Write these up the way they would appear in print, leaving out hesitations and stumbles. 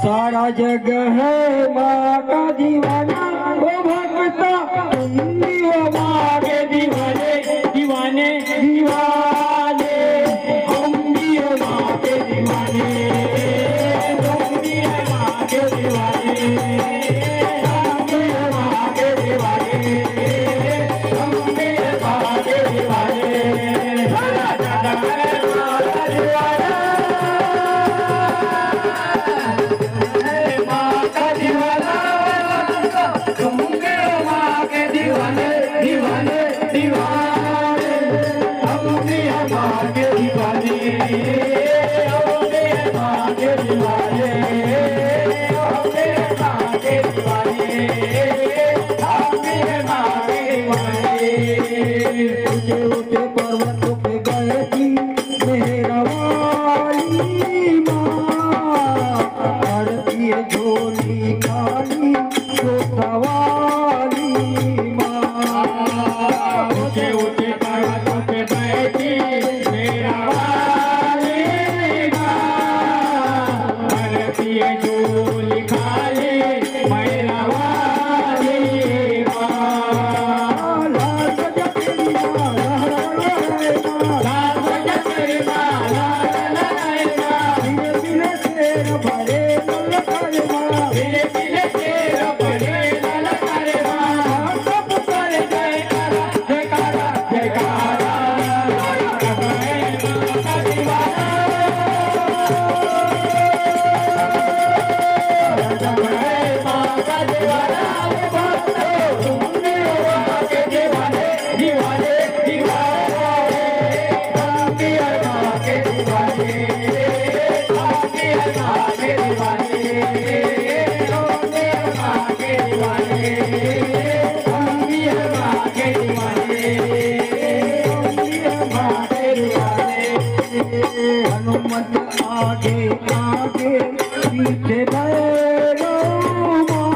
सारा जग है माँ का दीवाना, ओ भक्ता तुम भी हो माँ के दीवाने, दीवाने दीवाने। हम भी हो माँ के दीवाने, तुम भी हो माँ के दीवाने, हम भी हो माँ के दीवाने, हम भी हो माँ के दीवाने। सारा जग है माँ का दीवाना, ऊंचे पर्वतों पे गए थी मेरा वाली माँ, करती है झोली खाली तो सवाली माँ। ऊंचे ऊंचे पर्वतों पे गए थी मेरा वाली माँ, करती है झोली खाली मेरा वाली माँ। हनुमत आगे आगे पीछे भैरो माँ,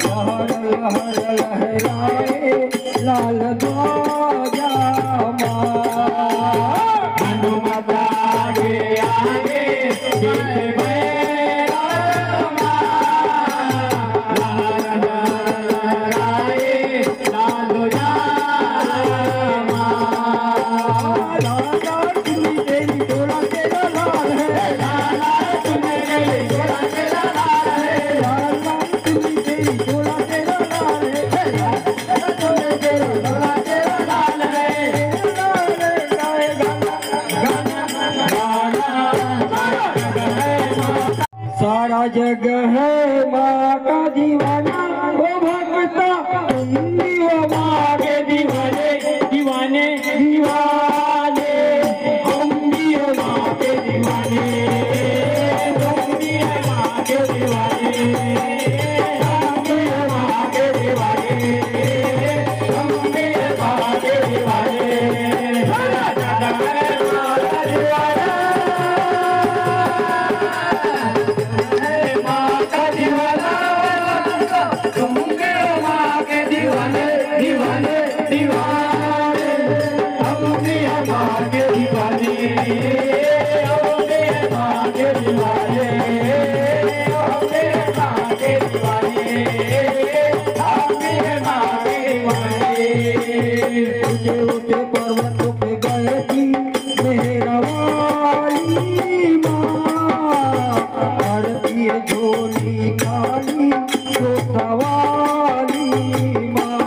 लहर लहर लहराए लाल ध्वजा माँ। हनुमत आगे आगे पीछे भैरो माँ, लहर लहराए लाल ध्वजा सारा जग है माँ का दीवाना, ओ भक्ता तुम भी हो माँ के दीवाने, दीवाने दीवाने। हम भी हो माँ के दीवाने, तुम भी हो माँ के दीवाने, हम भी हो माँ के दीवाने, हम भी हो माँ के दीवाने। सारा जग है माँ का दीवाना, ऊंचे ऊंचे पर्वतों पे गए थी मेरा वाली माँ, करती है झोली खाली तो सवाली माँ।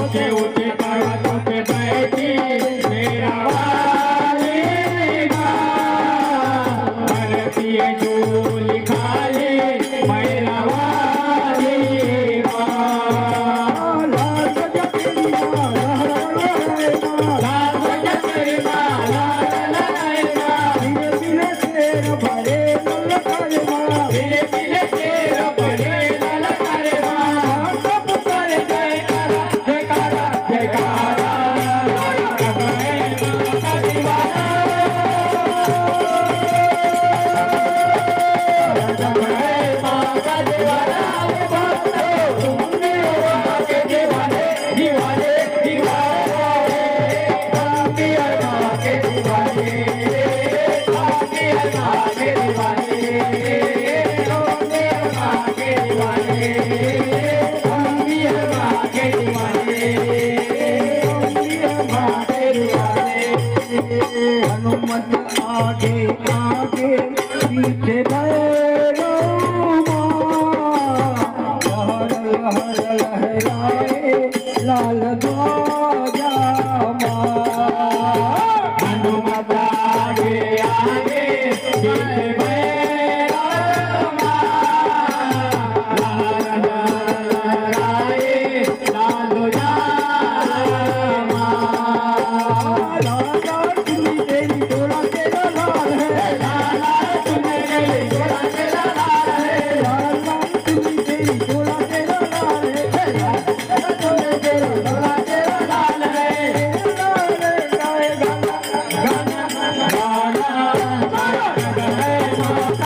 ऊंचे ऊंचे पर्वतों पे गए थी मेरा वाली माँ, करती है झोली खाली मेरा वाली माँ। हम भी हैं माँ के दीवाने, हम भी हैं माँ के दीवाने। हनुमत आगे आगे पीछे